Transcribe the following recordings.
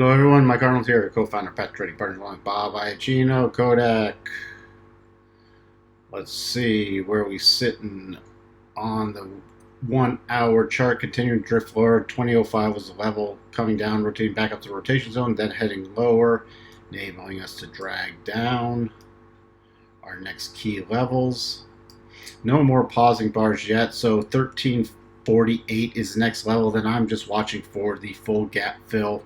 Hello everyone, Mike Arnold here, co-founder, pet trading partner along with Bob Iacchino, Kodak. Let's see where we sitting on the 1 hour chart. Continuing drift lower. 2005 was the level, coming down, rotating back up to the rotation zone, then heading lower, enabling us to drag down our next key levels. No more pausing bars yet, so 1348 is the next level. Then I'm just watching for the full gap fill.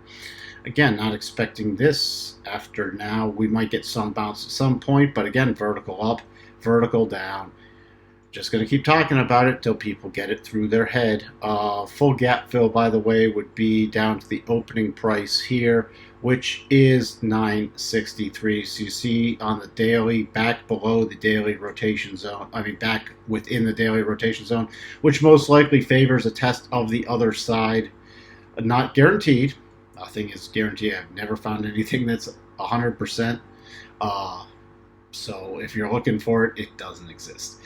Again, not expecting this after now. We might get some bounce at some point, but again, vertical up, vertical down. Just going to keep talking about it till people get it through their head. Full gap fill, by the way, would be down to the opening price here, which is 963. So you see on the daily, back below the daily rotation zone, back within the daily rotation zone, which most likely favors a test of the other side. Not guaranteed. Nothing is guaranteed. I've never found anything that's 100%. So if you're looking for it, it doesn't exist.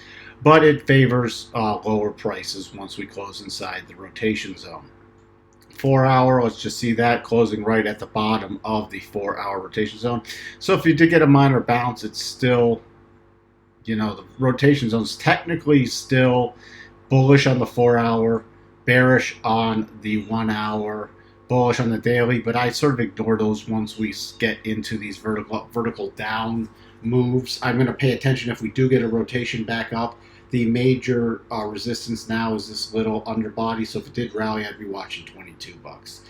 But it favors lower prices once we close inside the rotation zone. 4 hour, let's just see that closing right at the bottom of the 4 hour rotation zone. So if you did get a minor bounce, it's still, the rotation zone is technically still bullish on the 4 hour, bearish on the 1 hour, bullish on the daily, but I sort of ignore those once we get into these vertical down moves. I'm going to pay attention if we do get a rotation back up. The major resistance now is this little underbody, so if it did rally, I'd be watching 22 bucks.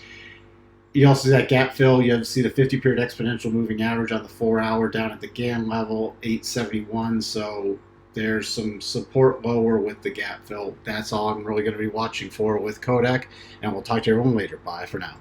You also see that gap fill. You see the 50-period exponential moving average on the 4 hour down at the GAN level, 871, so there's some support lower with the gap fill. That's all I'm really going to be watching for with Kodak, and we'll talk to everyone later. Bye for now.